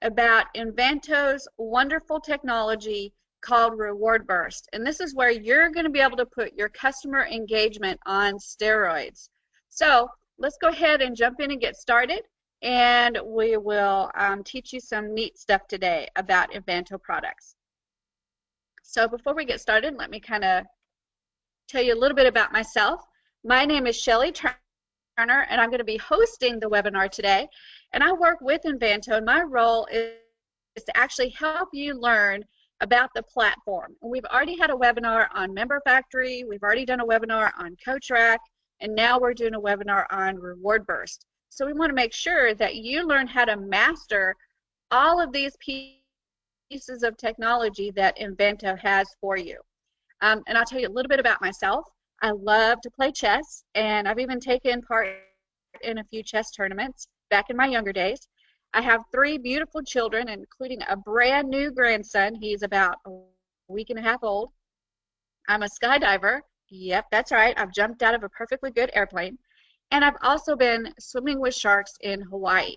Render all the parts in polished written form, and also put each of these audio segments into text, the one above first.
about Invanto's wonderful technology called RewardBurst. And this is where you're going to be able to put your customer engagement on steroids. So let's go ahead and jump in and get started. And we will teach you some neat stuff today about Invanto products. So before we get started, let me kind of tell you a little bit about myself. My name is Shelley Turner, and I'm going to be hosting the webinar today. And I work with Invanto, and my role is to actually help you learn about the platform. And we've already had a webinar on Member Factory, we've already done a webinar on CoachRack, and now we're doing a webinar on RewardBurst. So we want to make sure that you learn how to master all of these pieces of technology that Invanto has for you. And I'll tell you a little bit about myself. I love to play chess, and I've even taken part in a few chess tournaments back in my younger days. I have 3 beautiful children, including a brand new grandson. He's about a week and a half old. I'm a skydiver. Yep, that's right. I've jumped out of a perfectly good airplane. And I've also been swimming with sharks in Hawaii.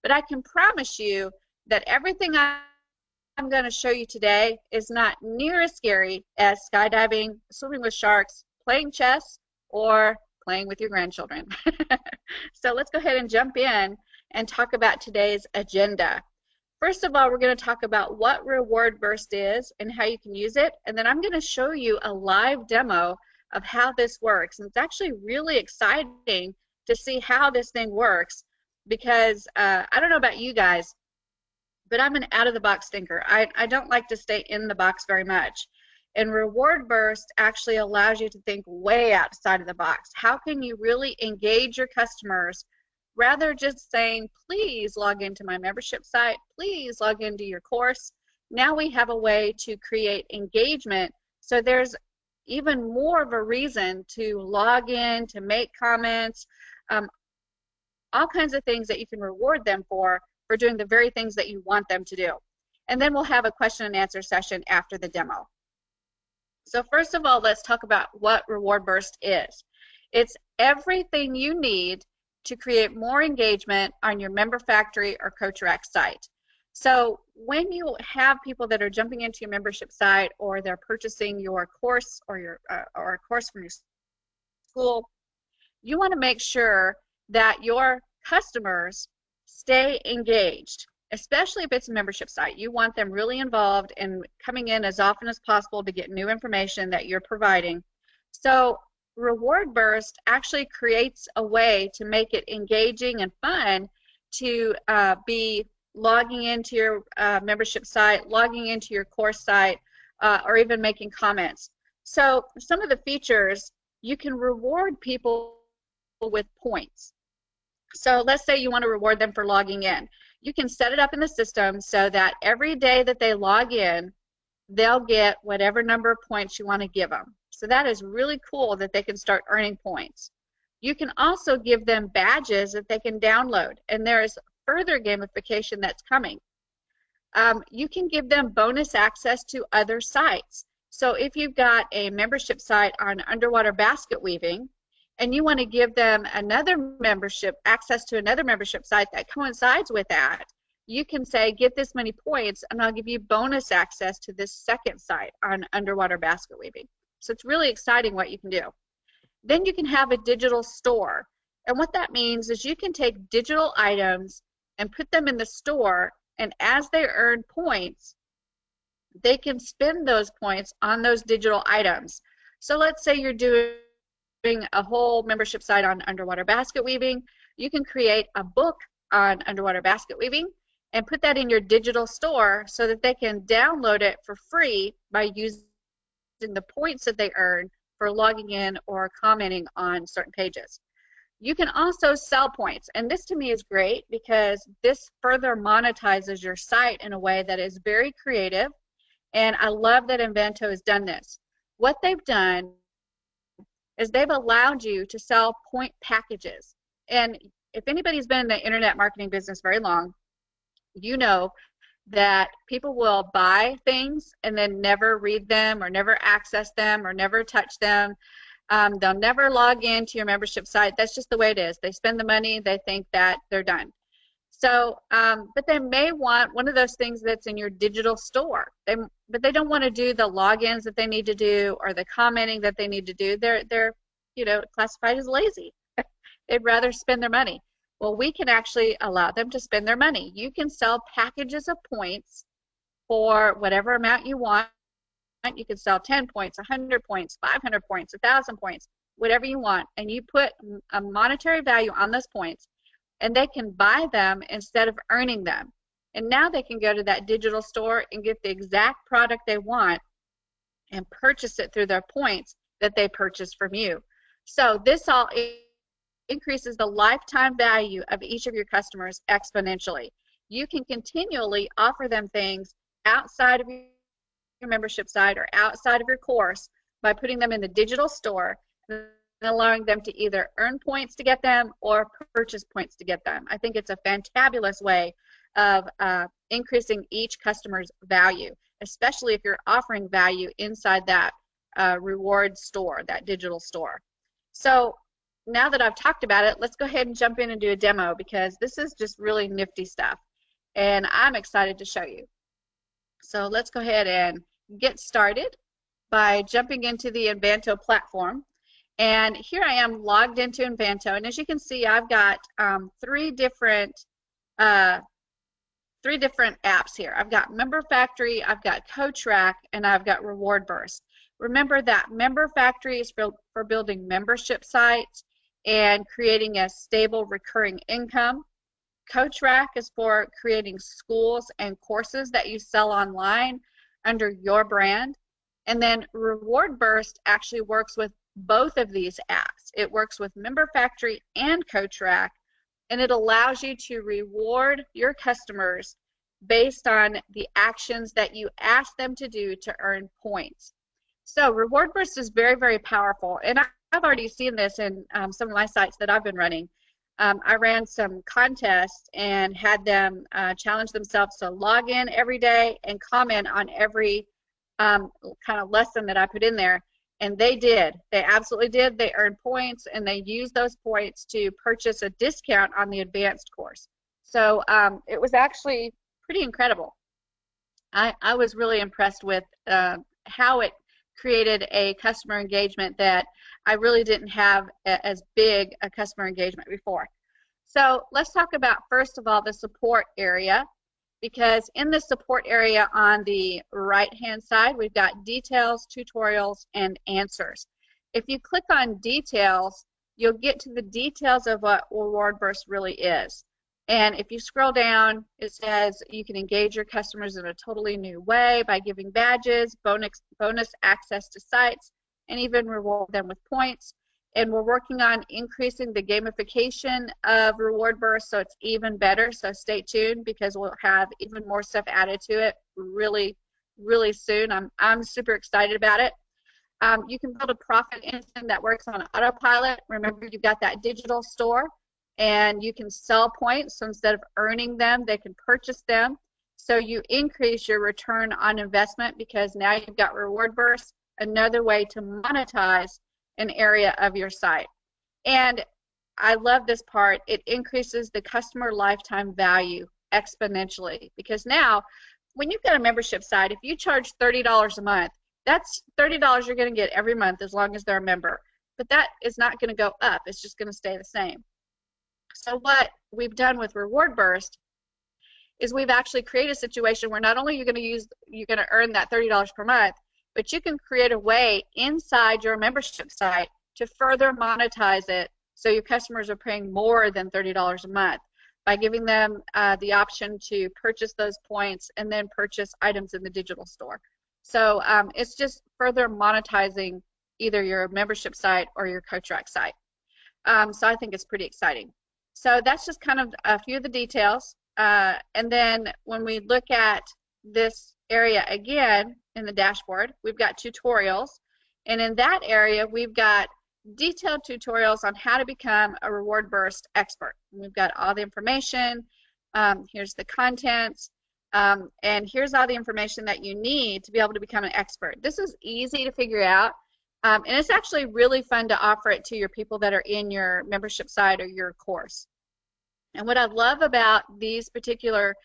But I can promise you that everything I'm going to show you today is not near as scary as skydiving, swimming with sharks, playing chess, or playing with your grandchildren. So let's go ahead and jump in and talk about today's agenda. First of all, we're going to talk about what RewardBurst is and how you can use it, and then I'm going to show you a live demo of how this works. And it's actually really exciting to see how this thing works, because I don't know about you guys, but I'm an out-of-the-box thinker. I don't like to stay in the box very much. And RewardBurst actually allows you to think way outside of the box. How can you really engage your customers rather just saying, please log into my membership site, please log into your course? Now we have a way to create engagement, so there's even more of a reason to log in, to make comments, all kinds of things that you can reward them for doing the very things that you want them to do. And then we'll have a question and answer session after the demo. So first of all, let's talk about what RewardBurst is. It's everything you need to create more engagement on your Member Factory or CoachRack site. So when you have people that are jumping into your membership site, or they're purchasing your course or a course from your school, you want to make sure that your customers stay engaged, especially if it's a membership site. You want them really involved and coming in as often as possible to get new information that you're providing. So RewardBurst actually creates a way to make it engaging and fun to be logging into your membership site, logging into your course site, or even making comments. So some of the features, you can reward people with points. So let's say you want to reward them for logging in. You can set it up in the system so that every day that they log in, they'll get whatever number of points you want to give them. So that is really cool that they can start earning points. You can also give them badges that they can download, and there is further gamification that's coming. You can give them bonus access to other sites. So if you've got a membership site on underwater basket weaving, and you want to give them another membership, access to another membership site that coincides with that, you can say, get this many points and I'll give you bonus access to this second site on underwater basket weaving. So it's really exciting what you can do. Then you can have a digital store. And what that means is you can take digital items and put them in the store, and as they earn points, they can spend those points on those digital items. So let's say you're doing a whole membership site on underwater basket weaving. You can create a book on underwater basket weaving and put that in your digital store so that they can download it for free by using the points that they earn for logging in or commenting on certain pages. You can also sell points, and this to me is great because this further monetizes your site in a way that is very creative, and I love that Invanto has done this. What they've done is they've allowed you to sell point packages. And if anybody's been in the internet marketing business very long, you know that people will buy things and then never read them or never access them or never touch them. They'll never log into your membership site. That's just the way it is. They spend the money, they think that they're done. So, but they may want one of those things that's in your digital store. But they don't want to do the logins that they need to do or the commenting that they need to do. They're classified as lazy. They'd rather spend their money. Well, we can actually allow them to spend their money. You can sell packages of points for whatever amount you want. You can sell 10 points, 100 points, 500 points, 1,000 points, whatever you want, and you put a monetary value on those points, and they can buy them instead of earning them. And now they can go to that digital store and get the exact product they want and purchase it through their points that they purchased from you. So this all increases the lifetime value of each of your customers exponentially. You can continually offer them things outside of your membership site or outside of your course by putting them in the digital store and allowing them to either earn points to get them or purchase points to get them. I think it's a fantabulous way of increasing each customer's value, especially if you're offering value inside that reward store, that digital store. So now that I've talked about it, let's go ahead and jump in and do a demo, because this is just really nifty stuff and I'm excited to show you. So let's go ahead and get started by jumping into the Invanto platform. And here I am logged into Invanto, and as you can see, I've got three different apps here. I've got Member Factory, I've got CodeTrack, and I've got RewardBurst. Remember that Member Factory is for building membership sites and creating a stable recurring income. CodeTrack is for creating schools and courses that you sell online under your brand. And then RewardBurst actually works with both of these apps. It works with Member Factory and CodeTrack, and it allows you to reward your customers based on the actions that you ask them to do to earn points. So RewardBurst is very, very powerful, and I've already seen this in some of my sites that I've been running. I ran some contests and had them challenge themselves to log in every day and comment on every kind of lesson that I put in there. And they did. They absolutely did. They earned points, and they used those points to purchase a discount on the advanced course. So it was actually pretty incredible. I was really impressed with how it created a customer engagement that I really didn't have as big a customer engagement before. So let's talk about, first of all, the support area, because in the support area on the right-hand side, we've got details, tutorials, and answers. If you click on details, you'll get to the details of what RewardBurst really is. And if you scroll down, it says you can engage your customers in a totally new way by giving badges, bonus access to sites, and even reward them with points. And we're working on increasing the gamification of RewardBurst so it's even better. So stay tuned, because we'll have even more stuff added to it really, really soon. I'm super excited about it. You can build a profit engine that works on autopilot. Remember, you've got that digital store, and you can sell points. So instead of earning them, they can purchase them. So you increase your return on investment, because now you've got RewardBurst, another way to monetize an area of your site. And I love this part. It increases the customer lifetime value exponentially, because now when you've got a membership site, if you charge $30 a month, that's $30 you're going to get every month as long as they're a member. But that is not going to go up. It's just going to stay the same. So what we've done with RewardBurst is we've actually created a situation where not only you're going to earn that $30 per month, but you can create a way inside your membership site to further monetize it so your customers are paying more than $30 a month by giving them the option to purchase those points and then purchase items in the digital store. So it's just further monetizing either your membership site or your CodeTrack site. So I think it's pretty exciting. So that's just kind of a few of the details. And then when we look at this area again in the dashboard, we've got tutorials, and in that area we've got detailed tutorials on how to become a RewardBurst expert. We've got all the information, here's the contents, and here's all the information that you need to be able to become an expert. This is easy to figure out, and it's actually really fun to offer it to your people that are in your membership site or your course. And what I love about these particular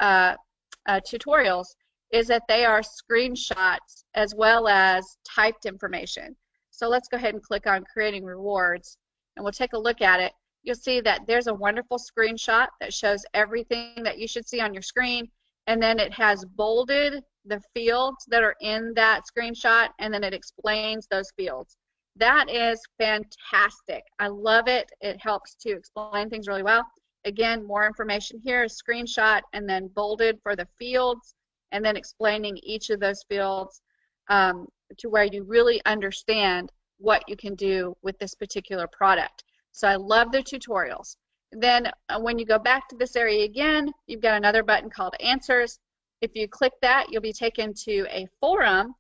tutorials is that they are screenshots as well as typed information. So let's go ahead and click on creating rewards, and we'll take a look at it. You'll see that there's a wonderful screenshot that shows everything that you should see on your screen, and then it has bolded the fields that are in that screenshot, and then it explains those fields. That is fantastic. I love it. It helps to explain things really well. Again, more information here, a screenshot, and then bolded for the fields, and then explaining each of those fields to where you really understand what you can do with this particular product. So I love the tutorials. Then when you go back to this area again, you've got another button called Answers. If you click that, you'll be taken to a forum,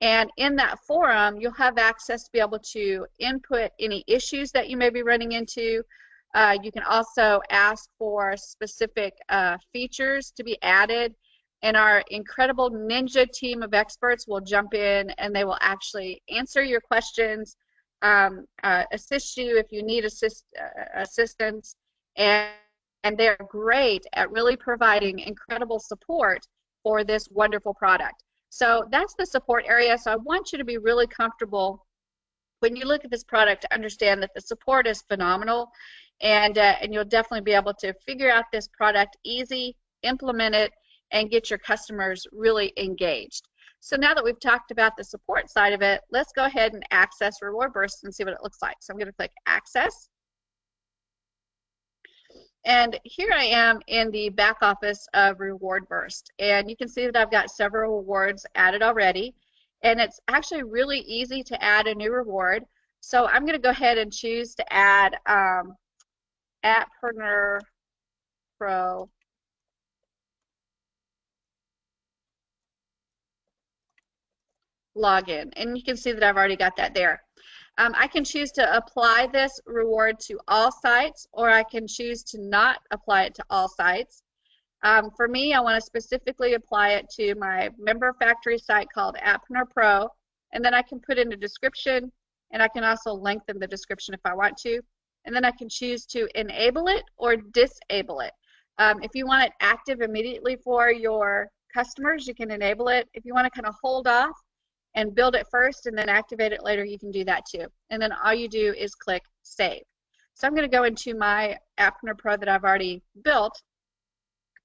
and in that forum, you'll have access to be able to input any issues that you may be running into. You can also ask for specific features to be added, and our incredible ninja team of experts will jump in and they will actually answer your questions, assist you if you need assistance, and they're great at really providing incredible support for this wonderful product. So that's the support area. So I want you to be really comfortable when you look at this product to understand that the support is phenomenal, and you'll definitely be able to figure out this product easy, implement it, and get your customers really engaged. So now that we've talked about the support side of it, let's go ahead and access RewardBurst and see what it looks like. So I'm going to click Access. And here I am in the back office of RewardBurst. And you can see that I've got several rewards added already. And it's actually really easy to add a new reward. So I'm going to go ahead and choose to add Advanta Pro login, and you can see that I've already got that there. I can choose to apply this reward to all sites, or I can choose to not apply it to all sites. For me, I want to specifically apply it to my member factory site called Advanta Pro, and then I can put in a description, and I can also lengthen the description if I want to, and then I can choose to enable it or disable it. If you want it active immediately for your customers, you can enable it. If you want to kind of hold off and build it first and then activate it later, you can do that too. And then all you do is click Save. So I'm going to go into my Advanta Pro that I've already built.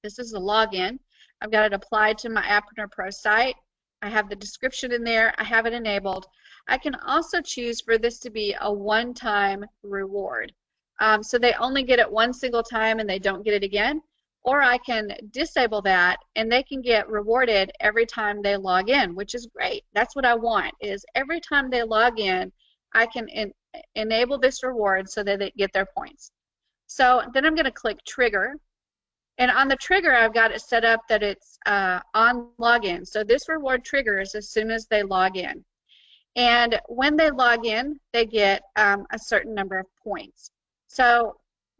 This is the login. I've got it applied to my Advanta Pro site. I have the description in there. I have it enabled. I can also choose for this to be a one-time reward. So they only get it one single time and they don't get it again. Or I can disable that and they can get rewarded every time they log in, which is great. That's what I want, is every time they log in, I can enable this reward so that they get their points. So then I'm going to click Trigger. And on the trigger, I've got it set up that it's on login. So this reward triggers as soon as they log in. And when they log in, they get a certain number of points. So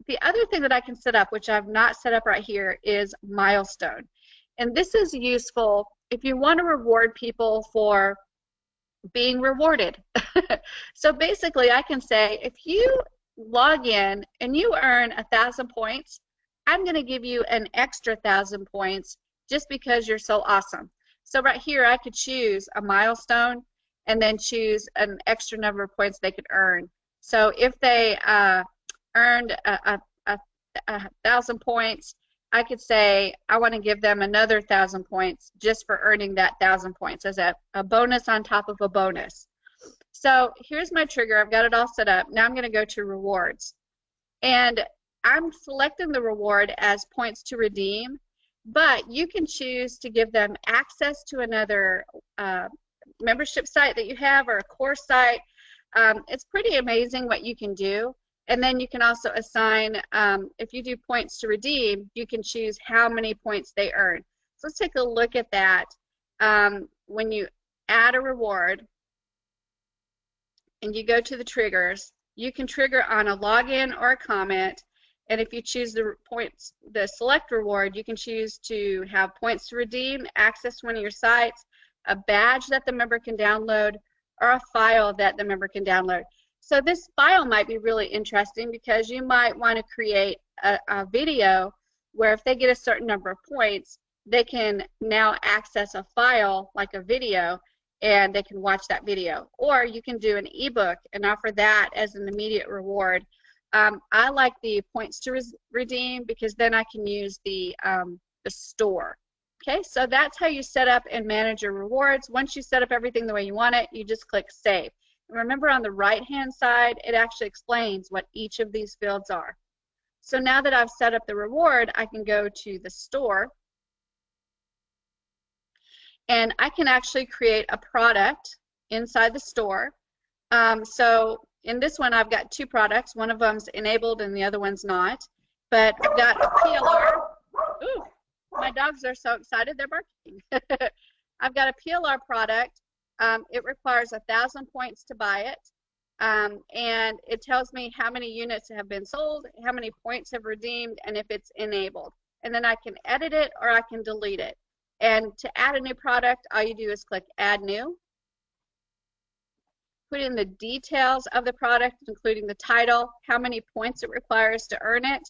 the other thing that I can set up, which I've not set up right here, is milestone. And this is useful if you want to reward people for being rewarded. So basically, I can say, if you log in and you earn 1,000 points, I'm going to give you an extra 1,000 points just because you're so awesome. So right here, I could choose a milestone and then choose an extra number of points they could earn. So if they earned 1,000 points, I could say I want to give them another 1,000 points just for earning that 1,000 points as a bonus on top of a bonus. So here's my trigger. I've got it all set up. Now I'm going to go to rewards. And I'm selecting the reward as points to redeem, but you can choose to give them access to another membership site that you have or a course site. It's pretty amazing what you can do. And then you can also assign, if you do points to redeem, you can choose how many points they earn. So let's take a look at that. When you add a reward and you go to the triggers, you can trigger on a login or a comment. And if you choose the points, the select reward, you can choose to have points to redeem, access to one of your sites, a badge that the member can download, or a file that the member can download. So this file might be really interesting because you might want to create a video where if they get a certain number of points, they can now access a file like a video, and they can watch that video. Or you can do an ebook and offer that as an immediate reward. I like the points to redeem because then I can use the store. Okay, so that's how you set up and manage your rewards. Once you set up everything the way you want it, you just click Save. And remember, on the right-hand side, it actually explains what each of these fields are. So now that I've set up the reward, I can go to the store, and I can actually create a product inside the store. So in this one, I've got two products. One of them's enabled and the other one's not. But I've got a PLR. Ooh, my dogs are so excited, they're barking. I've got a PLR product. It requires 1,000 points to buy it. And it tells me how many units have been sold, how many points have redeemed, and if it's enabled. And then I can edit it or I can delete it. And to add a new product, all you do is click Add New. Put in the details of the product, including the title, how many points it requires to earn it,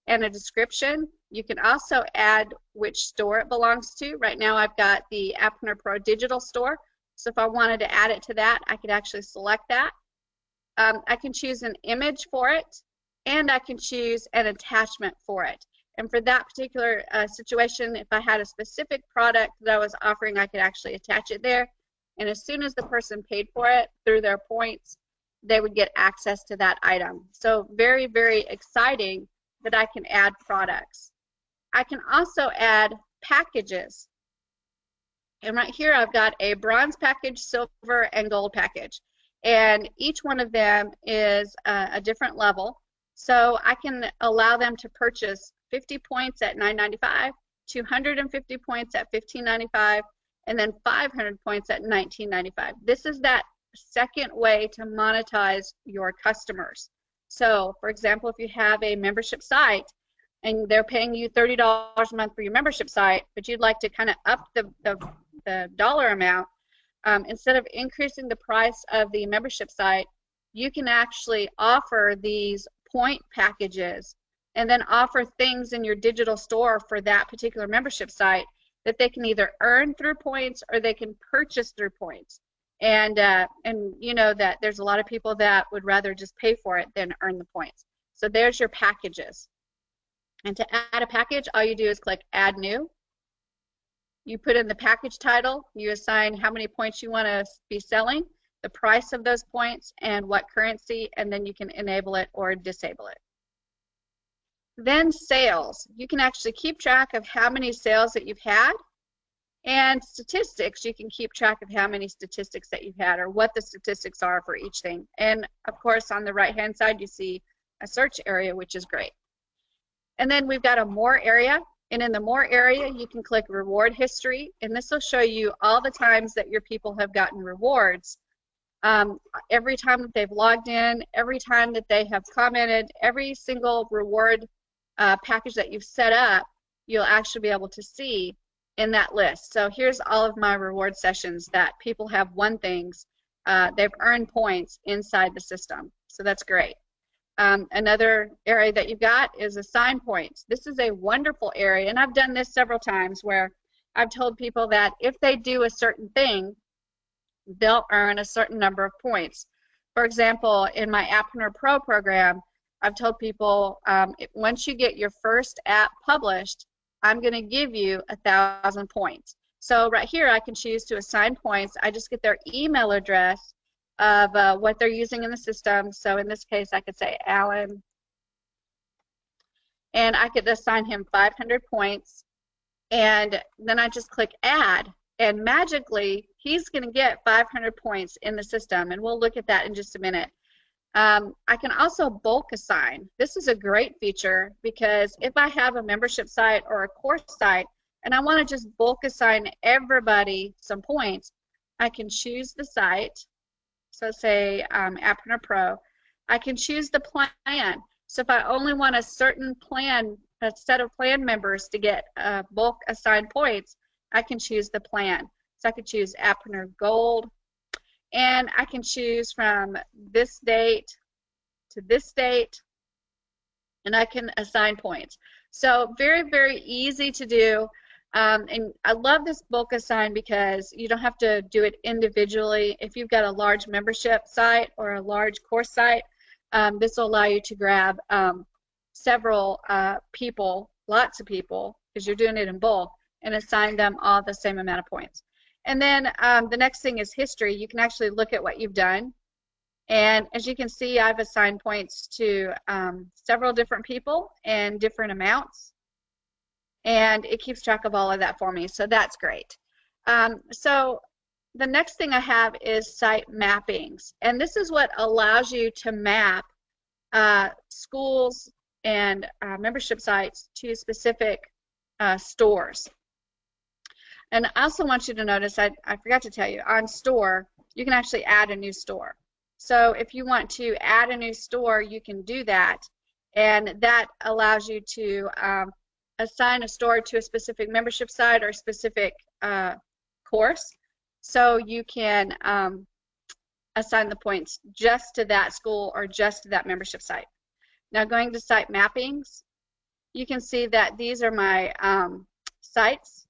and a description. You can also add which store it belongs to. Right now I've got the Advanta Pro Digital Store. So if I wanted to add it to that, I could actually select that. I can choose an image for it, and I can choose an attachment for it. And for that particular situation, if I had a specific product that I was offering, I could actually attach it there. And as soon as the person paid for it through their points, they would get access to that item. So very, very exciting that I can add products. I can also add packages. And right here I've got a bronze package, silver, and gold package. And each one of them is a different level. So I can allow them to purchase 50 points at $9.95, 250 points at $15.95, and then 500 points at $19.95. This is that second way to monetize your customers. So, for example, if you have a membership site and they're paying you $30 a month for your membership site, but you'd like to kind of up the dollar amount, instead of increasing the price of the membership site, you can actually offer these point packages and then offer things in your digital store for that particular membership site that they can either earn through points or they can purchase through points. And you know that there's a lot of people that would rather just pay for it than earn the points. So there's your packages. And to add a package, all you do is click Add New. You put in the package title, you assign how many points you want to be selling, the price of those points, and what currency, and then you can enable it or disable it. Then sales. You can actually keep track of how many sales that you've had, and statistics. You can keep track of how many statistics that you've had or what the statistics are for each thing. And of course on the right hand side you see a search area, which is great. And then we've got a more area, and in the more area you can click reward history, and this will show you all the times that your people have gotten rewards. Every time that they've logged in, every time that they have commented, every single reward package that you've set up, you'll actually be able to see in that list. So here's all of my reward sessions that people have won things. They've earned points inside the system. So that's great. Another area that you've got is assign points. This is a wonderful area, and I've done this several times where I've told people that if they do a certain thing, they'll earn a certain number of points. For example, in my Advanta Pro program, I've told people once you get your first app published, I'm going to give you 1,000 points. So right here I can choose to assign points. I just get their email address of what they're using in the system. So in this case I could say Alan, and I could assign him 500 points, and then I just click add, and magically he's going to get 500 points in the system, and we'll look at that in just a minute. I can also bulk assign. This is a great feature because if I have a membership site or a course site and I want to just bulk assign everybody some points, I can choose the site. So say Advanta Pro. I can choose the plan. So if I only want a certain plan, a set of plan members to get bulk assigned points, I can choose the plan. So I could choose Advanta Gold, and I can choose from this date to this date, and I can assign points. So very, very easy to do. And I love this bulk assign because you don't have to do it individually. If you've got a large membership site or a large course site, this will allow you to grab several people, lots of people, because you're doing it in bulk, and assign them all the same amount of points. And then the next thing is history. You can actually look at what you've done. And as you can see, I've assigned points to several different people and different amounts. And it keeps track of all of that for me, so that's great. So the next thing I have is site mappings. And this is what allows you to map schools and membership sites to specific stores. And I also want you to notice, I forgot to tell you, on store, you can actually add a new store. So if you want to add a new store, you can do that. And that allows you to assign a store to a specific membership site or a specific course. So you can assign the points just to that school or just to that membership site. Now going to site mappings, you can see that these are my sites.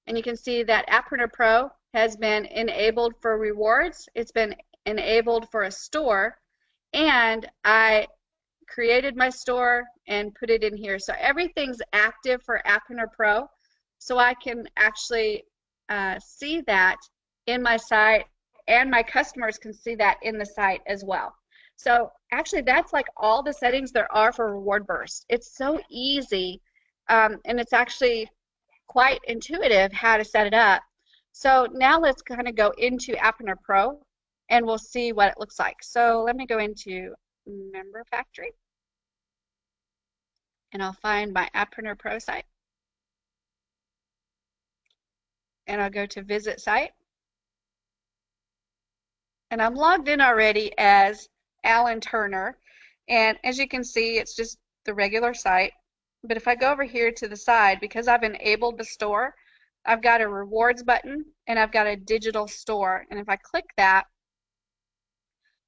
And you can see that Advanta Pro has been enabled for rewards. It's been enabled for a store. And I created my store and put it in here. So everything's active for Advanta Pro. So I can actually see that in my site, and my customers can see that in the site as well. So actually that's like all the settings there are for RewardBurst. It's so easy, and it's actually quite intuitive how to set it up. So now let's kind of go into Advanta Pro and we'll see what it looks like. So let me go into Member Factory and I'll find my Advanta Pro site. And I'll go to Visit Site. And I'm logged in already as Alan Turner. And as you can see, it's just the regular site. But if I go over here to the side, because I've enabled the store, I've got a rewards button and I've got a digital store. And if I click that,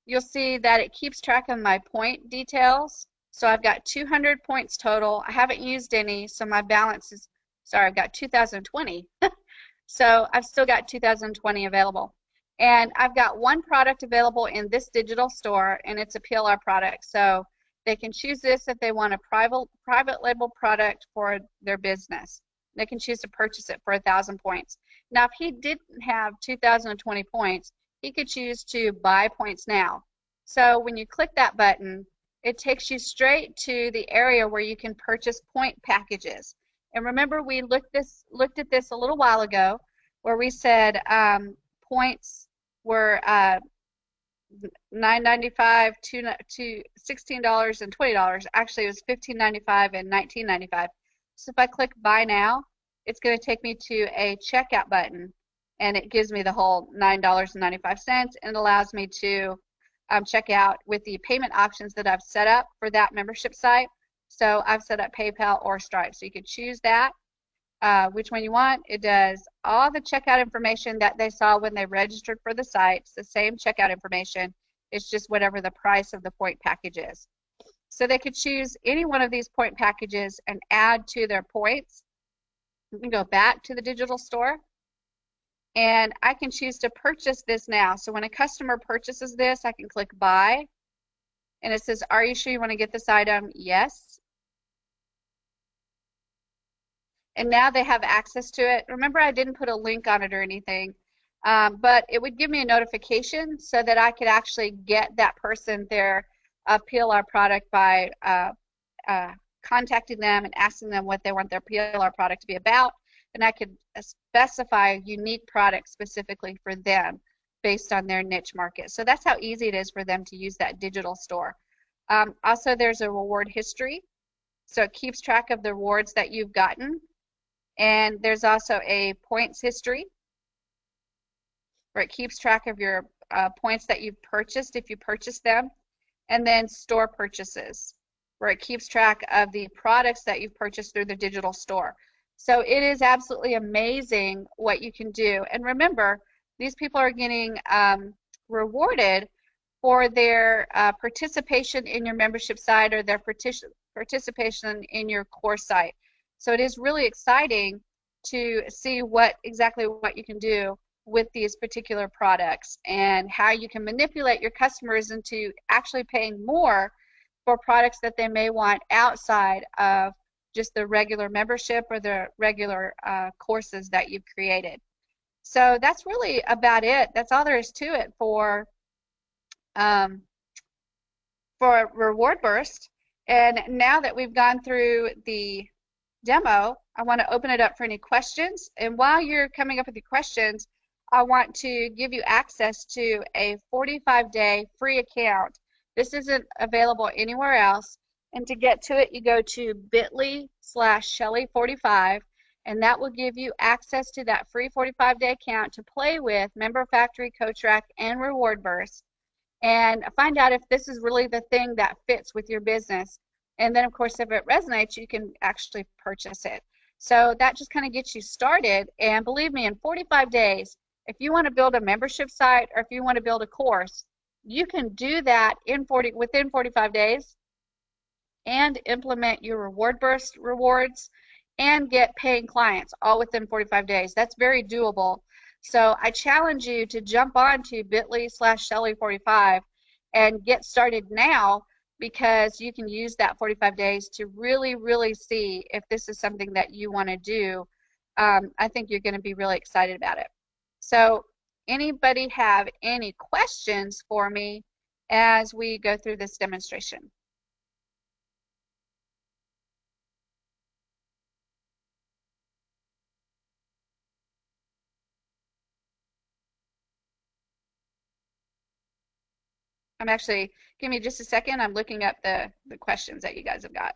you'll see that it keeps track of my point details. So I've got 200 points total. I haven't used any, so my balance is, sorry, I've got 2020. So I've still got 2020 available. And I've got one product available in this digital store, and it's a PLR product. So they can choose this if they want a private label product for their business. They can choose to purchase it for 1,000 points. Now, if he didn't have 2,020 points, he could choose to buy points now. So when you click that button, it takes you straight to the area where you can purchase point packages. And remember, we looked at this a little while ago, where we said points were $9.95 to $16 and $20. Actually, it was $15.95 and $19.95. So if I click Buy Now, it's going to take me to a checkout button, and it gives me the whole $9.95, and it allows me to check out with the payment options that I've set up for that membership site. So I've set up PayPal or Stripe, so you could choose that. Which one you want. It does all the checkout information that they saw when they registered for the site. It's the same checkout information. It's just whatever the price of the point package is. So they could choose any one of these point packages and add to their points. We can go back to the digital store, and I can choose to purchase this now. So when a customer purchases this, I can click Buy, and it says, are you sure you want to get this item? Yes. And now they have access to it. Remember, I didn't put a link on it or anything, but it would give me a notification so that I could actually get that person their PLR product by contacting them and asking them what they want their PLR product to be about, and I could specify a unique product specifically for them based on their niche market. So that's how easy it is for them to use that digital store. Also, there's a reward history, so it keeps track of the rewards that you've gotten. And there's also a points history, where it keeps track of your points that you've purchased if you purchased them. And then store purchases, where it keeps track of the products that you've purchased through the digital store. So it is absolutely amazing what you can do. And remember, these people are getting rewarded for their participation in your membership site or their participation in your course site. So it is really exciting to see exactly what you can do with these particular products and how you can manipulate your customers into actually paying more for products that they may want outside of just the regular membership or the regular courses that you've created. So that's really about it. That's all there is to it for RewardBurst. And now that we've gone through the demo, I want to open it up for any questions. And while you're coming up with your questions, I want to give you access to a 45-day free account. This isn't available anywhere else. And to get to it, you go to bit.ly/Shelley45, and that will give you access to that free 45-day account to play with Member Factory, CoachRack, and RewardBurst, and find out if this is really the thing that fits with your business. And then, of course, if it resonates, you can actually purchase it. So that just kind of gets you started. And believe me, in 45 days, if you want to build a membership site or if you want to build a course, you can do that within 45 days and implement your RewardBurst rewards and get paying clients all within 45 days. That's very doable. So I challenge you to jump on to bit.ly/Shelley45 and get started now, because you can use that 45 days to really, really see if this is something that you want to do. I think you're going to be really excited about it. So anybody have any questions for me as we go through this demonstration? I'm actually, give me just a second, I'm looking up the questions that you guys have got.